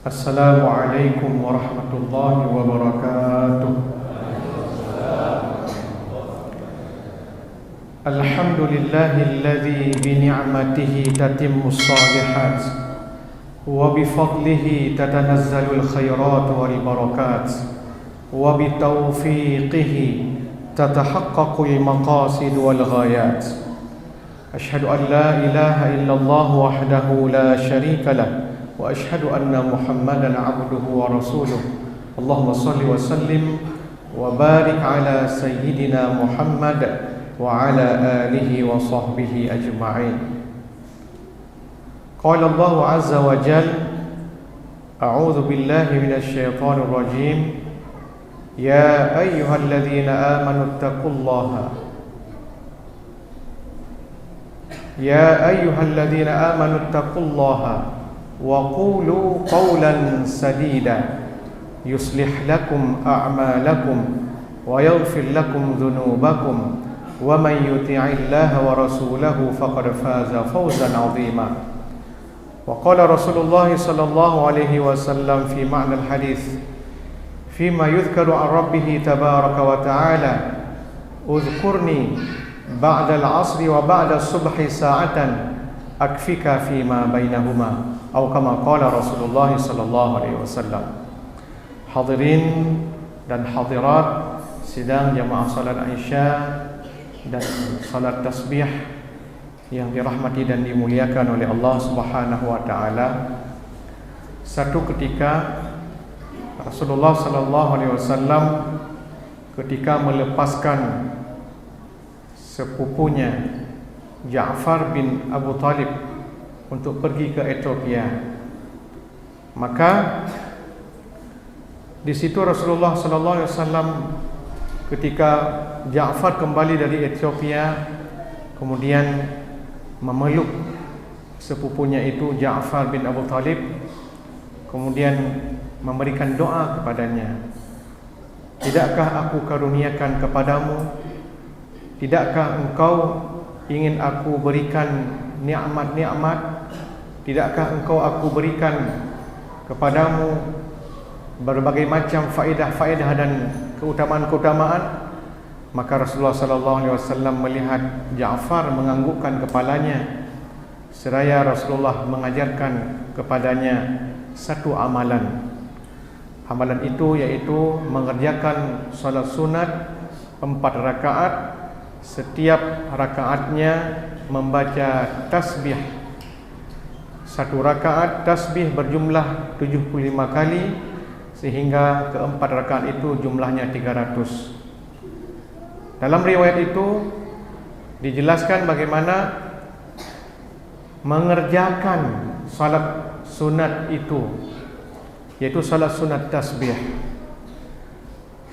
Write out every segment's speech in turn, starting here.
Assalamualaikum warahmatullahi wabarakatuh. Alhamdulillahilladzi bini'matihi tatimmus shalihat wa bifadlihi tatanazzalul khairat wal barakat wa bitaufiqihi tatahaqqaqul maqasid wal ghayat. Asyhadu an la ilaha illallah wahdahu la syarika lah wa asyhadu anna Muhammadan abduhu wa rasuluh. Allahumma salli wa sallim wa barik ala sayyidina Muhammad wa ala alihi wa sahbihi ajma'in. Qala Allah azza wa jalla, a'udzu billahi minasy syaithanir rajim. Ya ayyuhalladzina amanu taqullaha Ya ayyuhalladzina amanu taqullaha wa qulu qawlan sadida yuslih lakum a'malakum wa yaghfir lakum dhunubakum wa man yuti'illaha wa rasulahu faqad faza fawzan 'azima. Wa qala Rasulullah sallallahu alaihi wasallam fi ma'na al-hadits fima yudhkaru 'an rabbih tabaraka wa ta'ala, udhkurni ba'da al-'asri wa ba'da as-subhi sa'atan akfika fima bainahuma, atau kama qala Rasulullah sallallahu alaihi wasallam. Hadirin dan hadirat sidang jamaah salat Isya dan salat tasbih yang dirahmati dan dimuliakan oleh Allah Subhanahu wa taala. Satu ketika Rasulullah sallallahu alaihi wasallam ketika melepaskan sepupunya Ja'far bin Abu Talib untuk pergi ke Ethiopia, maka di situ Rasulullah sallallahu alaihi wasallam ketika Ja'far kembali dari Ethiopia kemudian memeluk sepupunya itu Ja'far bin Abu Talib, kemudian memberikan doa kepadanya, tidakkah aku karuniakan kepadamu, tidakkah engkau ingin aku berikan nikmat-nikmat, tidakkah engkau aku berikan kepadamu berbagai macam faedah-faedah dan keutamaan-keutamaan? Maka Rasulullah sallallahu alaihi wasallam melihat Ja'far menganggukkan kepalanya, seraya Rasulullah mengajarkan kepadanya satu amalan. Amalan itu yaitu mengerjakan salat sunat 4 rakaat, setiap rakaatnya membaca tasbih. Satu rakaat tasbih berjumlah 75 kali, sehingga keempat rakaat itu jumlahnya 300. Dalam riwayat itu dijelaskan bagaimana mengerjakan salat sunat itu, yaitu salat sunat tasbih.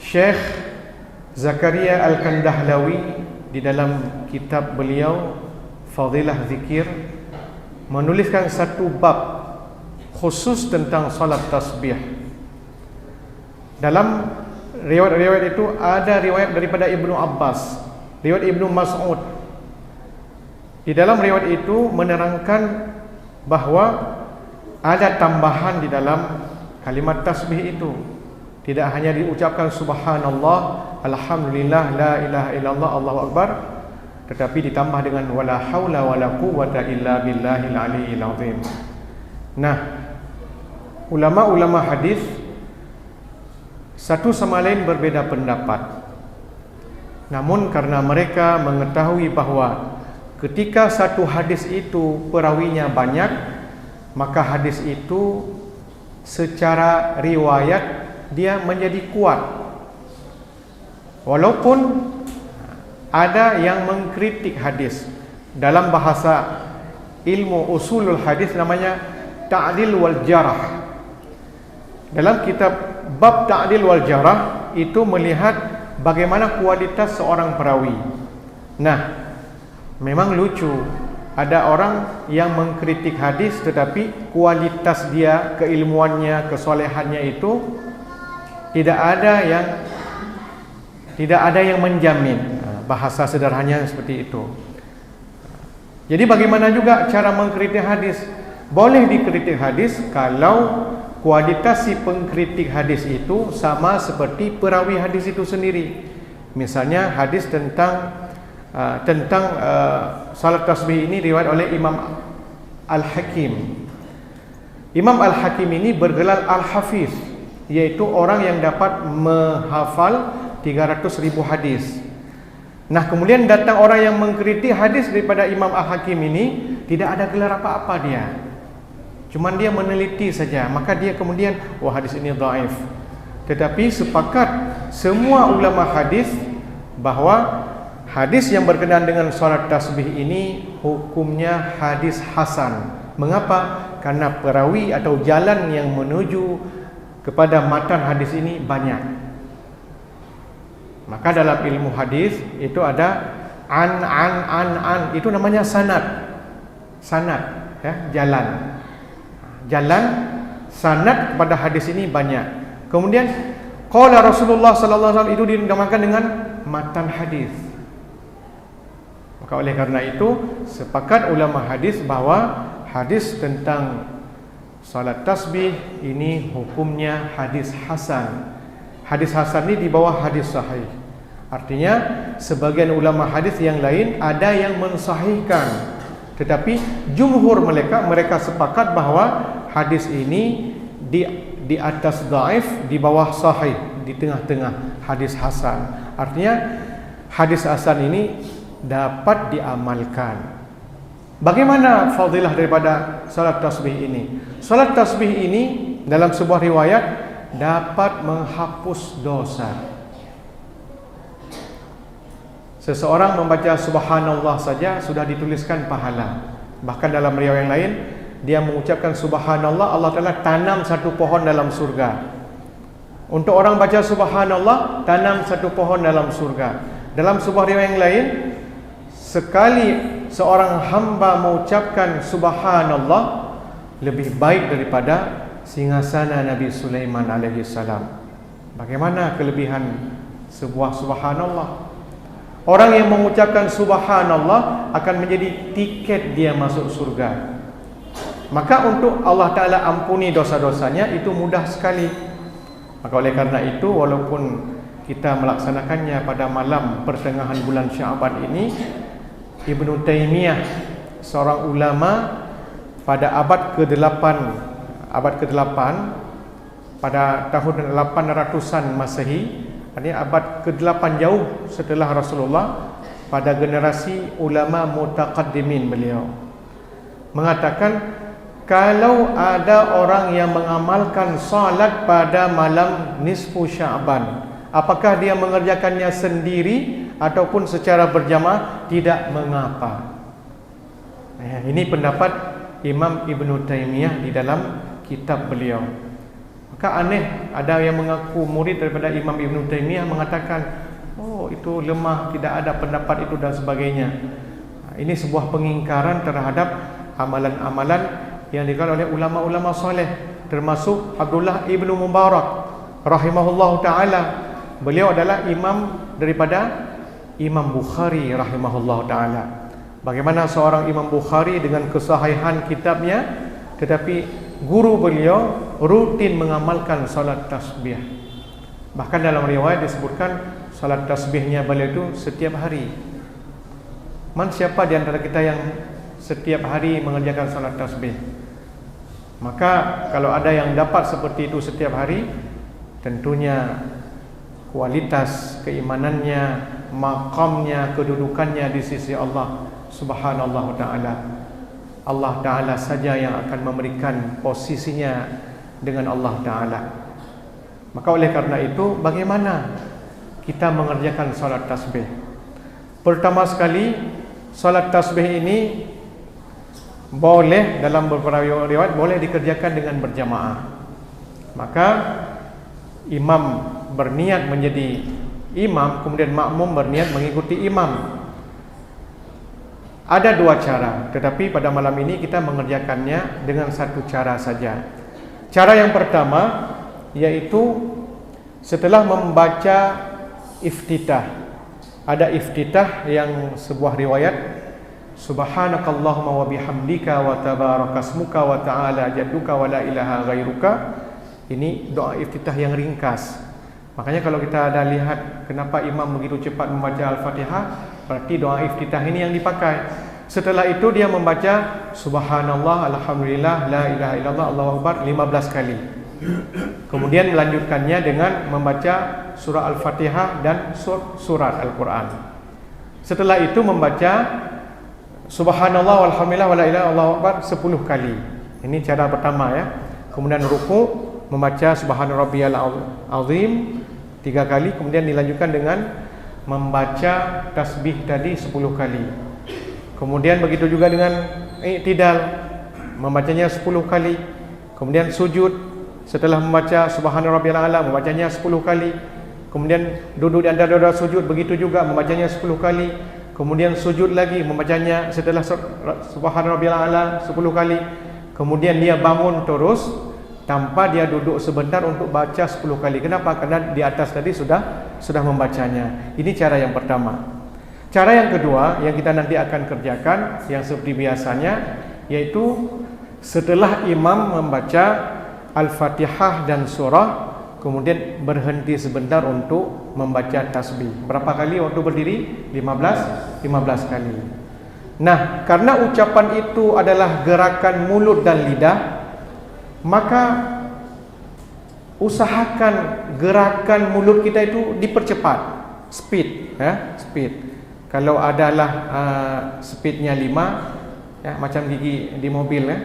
Syekh Zakaria Al-Kandahlawi di dalam kitab beliau Fadilah Zikir menuliskan satu bab khusus tentang salat tasbih. Dalam riwayat-riwayat itu ada riwayat daripada Ibnu Abbas, riwayat Ibnu Mas'ud. Di dalam riwayat itu menerangkan bahawa ada tambahan di dalam kalimat tasbih itu. Tidak hanya diucapkan subhanallah, alhamdulillah, la ilaha illallah, Allahu akbar, tetapi ditambah dengan wala haula wala quwwata illa billahil aliyyil azim. Nah, ulama-ulama hadis satu sama lain berbeda pendapat. Namun karena mereka mengetahui bahawa ketika satu hadis itu perawinya banyak, maka hadis itu secara riwayat dia menjadi kuat. Walaupun ada yang mengkritik hadis, dalam bahasa ilmu usulul hadis namanya ta'dil wal jarah. Dalam kitab bab ta'dil wal jarah itu melihat bagaimana kualitas seorang perawi. Nah, memang lucu, ada orang yang mengkritik hadis tetapi kualitas dia, keilmuannya, kesolehannya itu tidak ada yang menjamin. Bahasa sederhananya seperti itu. Jadi bagaimana juga cara mengkritik hadis? Boleh dikritik hadis kalau kualitas si pengkritik hadis itu sama seperti perawi hadis itu sendiri. Misalnya hadis tentang salat tasbih ini riwayat oleh Imam Al-Hakim. Imam Al-Hakim ini bergelar Al-Hafiz, yaitu orang yang dapat menghafal 300,000 hadis. Nah, kemudian datang orang yang mengkritik hadis daripada Imam Al-Hakim ini, tidak ada gelar apa-apa dia. Cuman dia meneliti saja, maka dia kemudian, wah hadis ini dhaif. Tetapi sepakat semua ulama hadis bahawa hadis yang berkenaan dengan solat tasbih ini hukumnya hadis hasan. Mengapa? Karena perawi atau jalan yang menuju kepada matan hadis ini banyak. Maka dalam ilmu hadis itu ada an, itu namanya sanad. Sanad, ya, jalan sanad kepada hadis ini banyak. Kemudian qala Rasulullah sallallahu alaihi wasallam itu dinamakan dengan matan hadis. Maka oleh karena itu sepakat ulama hadis bahawa hadis tentang salat tasbih ini hukumnya hadis hasan. Hadis hasan ini di bawah hadis sahih. Artinya sebagian ulama hadis yang lain ada yang mensahihkan, tetapi jumhur mereka sepakat bahawa hadis ini di atas dhaif, di bawah sahih, di tengah-tengah hadis hasan. Artinya hadis hasan ini dapat diamalkan. Bagaimana fadilah daripada salat tasbih ini? Salat tasbih ini dalam sebuah riwayat dapat menghapus dosa. Seseorang membaca subhanallah saja sudah dituliskan pahala. Bahkan dalam riwayat yang lain, dia mengucapkan subhanallah, Allah Ta'ala tanam satu pohon dalam surga. Untuk orang baca subhanallah, tanam satu pohon dalam surga. Dalam sebuah riwayat yang lain, sekali seorang hamba mengucapkan subhanallah, lebih baik daripada singgasana Nabi Sulaiman alaihi salam. Bagaimana kelebihan sebuah subhanallah? Orang yang mengucapkan subhanallah akan menjadi tiket dia masuk surga. Maka untuk Allah Ta'ala ampuni dosa-dosanya itu mudah sekali. Maka oleh karena itu, walaupun kita melaksanakannya pada malam pertengahan bulan Sya'ban ini, Ibnu Taimiyah, seorang ulama pada abad ke-8 pada tahun 800-an Masehi, ini abad ke-8 jauh setelah Rasulullah, pada generasi ulama mutaqaddimin beliau mengatakan, kalau ada orang yang mengamalkan salat pada malam nisfu Sya'ban, apakah dia mengerjakannya sendiri ataupun secara berjamaah, tidak mengapa. Ini pendapat Imam Ibnu Taimiyah di dalam kitab beliau. Maka aneh, ada yang mengaku murid daripada Imam Ibnu Taimiyah mengatakan, oh itu lemah, tidak ada pendapat itu dan sebagainya. Ini sebuah pengingkaran terhadap amalan-amalan yang dilakukan oleh ulama-ulama soleh, termasuk Abdullah Ibnu Mubarak rahimahullahu ta'ala. Beliau adalah imam daripada Imam Bukhari rahimahullahu ta'ala. Bagaimana seorang Imam Bukhari dengan kesahihan kitabnya, tetapi guru beliau rutin mengamalkan salat tasbih. Bahkan dalam riwayat disebutkan salat tasbihnya beliau itu setiap hari. Siapa di antara kita yang setiap hari mengerjakan salat tasbih? Maka kalau ada yang dapat seperti itu setiap hari, tentunya kualitas keimanannya, maqamnya, kedudukannya di sisi Allah Subhanahu wa ta'ala, Allah Ta'ala saja yang akan memberikan posisinya dengan Allah Ta'ala. Maka oleh karena itu, bagaimana kita mengerjakan salat tasbih? Pertama sekali, salat tasbih ini boleh dalam beberapa riwayat boleh dikerjakan dengan berjamaah. Maka imam berniat menjadi imam, kemudian makmum berniat mengikuti imam. Ada dua cara, tetapi pada malam ini kita mengerjakannya dengan satu cara saja. Cara yang pertama yaitu setelah membaca iftitah. Ada iftitah yang sebuah riwayat Subhanakallahumma wa bihamdika wa tabarakasmuka wa ta'ala jadduka wa la ilaha ghairuka. Ini doa iftitah yang ringkas. Makanya kalau kita ada lihat kenapa imam begitu cepat membaca Al-Fatihah, berarti doa iftitah ini yang dipakai. Setelah itu dia membaca subhanallah, alhamdulillah, la ilaha illallah, Allahu akbar 15 kali. Kemudian melanjutkannya dengan membaca surah Al-Fatihah dan surat Al-Quran. Setelah itu membaca subhanallah, walhamdulillah, wala ilaha illallah, Allahu akbar 10 kali. Ini cara pertama ya. Kemudian ruku, membaca subhana rabbiyal azim 3 kali. Kemudian dilanjutkan dengan membaca tasbih tadi 10 kali. Kemudian begitu juga dengan i'tidal, membacanya 10 kali. Kemudian sujud, setelah membaca subhana rabbiyal a'la, membacanya 10 kali. Kemudian duduk di antara dua sujud, begitu juga membacanya 10 kali. Kemudian sujud lagi, membacanya setelah subhana rabbiyal a'la 10 kali. Kemudian dia bangun terus tanpa dia duduk sebentar untuk baca 10 kali. Kenapa? Karena di atas tadi sudah membacanya. Ini cara yang pertama. Cara yang kedua yang kita nanti akan kerjakan yang seperti biasanya, yaitu setelah imam membaca Al-Fatihah dan surah, kemudian berhenti sebentar untuk membaca tasbih. Berapa kali waktu berdiri? 15 kali. Nah, karena ucapan itu adalah gerakan mulut dan lidah, maka usahakan gerakan mulut kita itu dipercepat, speed ya, speed. Kalau adalah speednya 5 ya, macam gigi di mobil ya,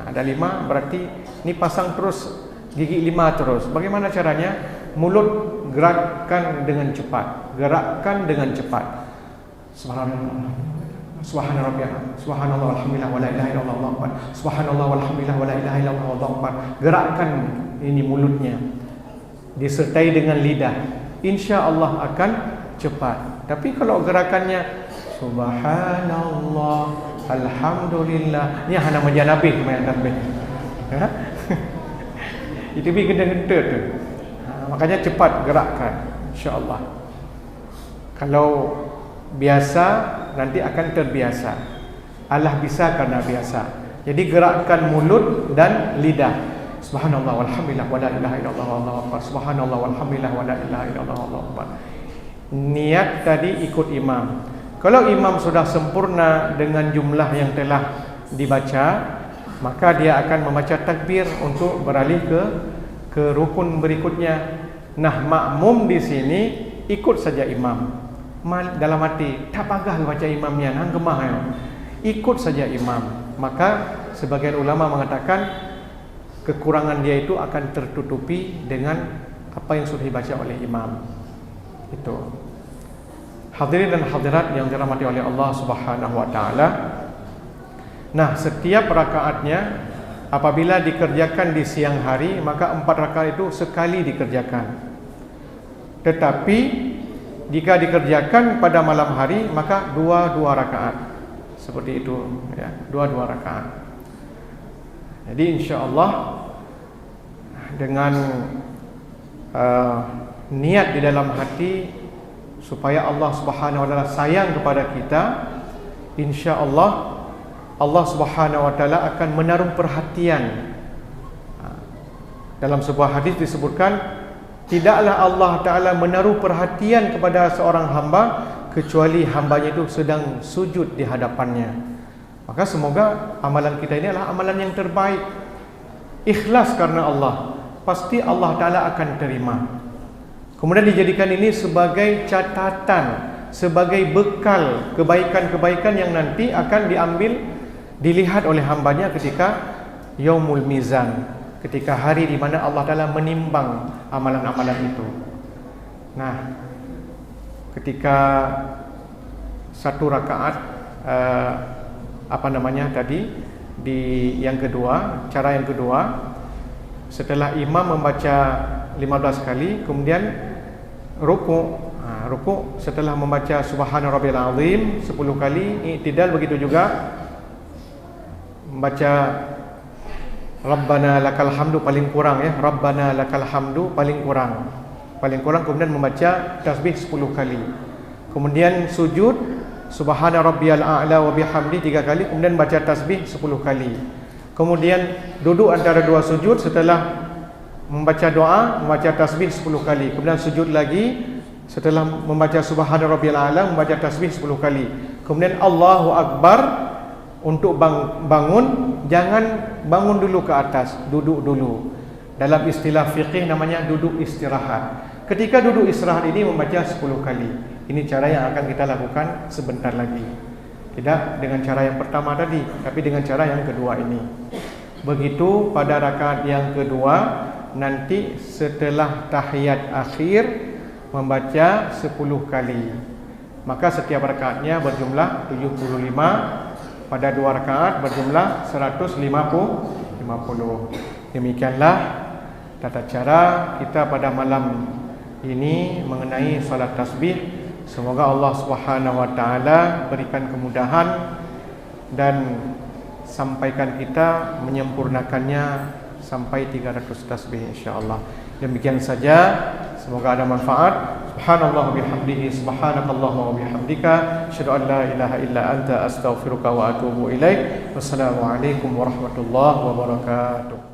ada 5, berarti ini pasang terus gigi 5 terus. Bagaimana caranya? Mulut gerakkan dengan cepat, gerakkan dengan cepat. Subhanallah, subhanallah, subhanallah, alhamdulillah, wa la ilaha illallah, Allahu akbar. Subhanallah, walhamdulillah, wa la ilaha illallah, Allahu akbar. Gerakkan ini mulutnya disertai dengan lidah, insya-Allah akan cepat. Tapi kalau gerakannya subhanallah, alhamdulillah, ni hanya majanabih main tasbih. Ya? Itu bi gede-gede tu. Makanya cepat gerakkan, insya-Allah. Kalau biasa nanti akan terbiasa. Allah bisa karena biasa. Jadi gerakkan mulut dan lidah. Subhanallah, walhamdulillah, wa la ilaha illallah, Allahu akbar. Subhanallah, walhamdulillah, wa la ilaha illallah, Allahu akbar. Niat tadi ikut imam. Kalau imam sudah sempurna dengan jumlah yang telah dibaca, maka dia akan membaca takbir untuk beralih ke rukun berikutnya. Nah, makmum di sini ikut saja imam. Dalam hati tak pagah baca imamnya, nang gemah ya. Ikut saja imam. Maka sebagian ulama mengatakan kekurangan dia itu akan tertutupi dengan apa yang sudah dibaca oleh imam. Itu. Hadirin dan hadirat yang dirahmati oleh Allah Subhanahu wa taala. Nah, setiap rakaatnya apabila dikerjakan di siang hari, maka 4 rakaat itu sekali dikerjakan. Tetapi jika dikerjakan pada malam hari, maka 2 rakaat. Seperti itu ya, 2 rakaat. Jadi insya-Allah dengan niat di dalam hati supaya Allah Subhanahu wa taala sayang kepada kita, insya-Allah Allah Subhanahu wa taala akan menaruh perhatian. Dalam sebuah hadis disebutkan, tidaklah Allah taala menaruh perhatian kepada seorang hamba kecuali hambanya itu sedang sujud di hadapannya. Maka semoga amalan kita ini adalah amalan yang terbaik. Ikhlas karena Allah, pasti Allah taala akan terima. Kemudian dijadikan ini sebagai catatan, sebagai bekal kebaikan-kebaikan yang nanti akan dilihat oleh hambanya ketika Yaumul Mizan, ketika hari di mana Allah Ta'ala menimbang amalan-amalan itu. Nah, ketika 1 rakaat tadi di yang kedua, cara yang kedua, setelah imam membaca 15 kali, kemudian ruku setelah membaca subhana rabbiyal azim 10 kali, i'tidal begitu juga, membaca Rabbana lakal hamdu paling kurang ya, Rabbana lakal hamdu paling kurang, kemudian membaca tasbih 10 kali, kemudian sujud subhana rabbiyal a'la wa bihamdi 3 kali, kemudian baca tasbih 10 kali. Kemudian duduk antara dua sujud, setelah membaca doa, membaca tasbih 10 kali. Kemudian sujud lagi, setelah membaca subhana rabbiyal a'la, membaca tasbih 10 kali. Kemudian Allahu akbar untuk bangun, jangan bangun dulu ke atas, duduk dulu. Dalam istilah fiqih namanya duduk istirahat. Ketika duduk istirahat ini membaca 10 kali. Ini cara yang akan kita lakukan sebentar lagi. Tidak dengan cara yang pertama tadi, tapi dengan cara yang kedua ini. Begitu pada rakaat yang kedua, nanti setelah tahiyat akhir membaca 10 kali. Maka setiap rakaatnya berjumlah 75, pada 2 rakaat berjumlah 150. Demikianlah tata cara kita pada malam ini mengenai salat tasbih. Semoga Allah Subhanahu wa taala berikan kemudahan dan sampaikan kita menyempurnakannya sampai 300 tasbih insyaallah. Demikian saja, semoga ada manfaat. Subhanallah bihamdihi, subhanakallahumma wa bihamdika, asyhadu an la ilaha illa anta, astaghfiruka wa atubu ilaik. Wassalamualaikum warahmatullahi wabarakatuh.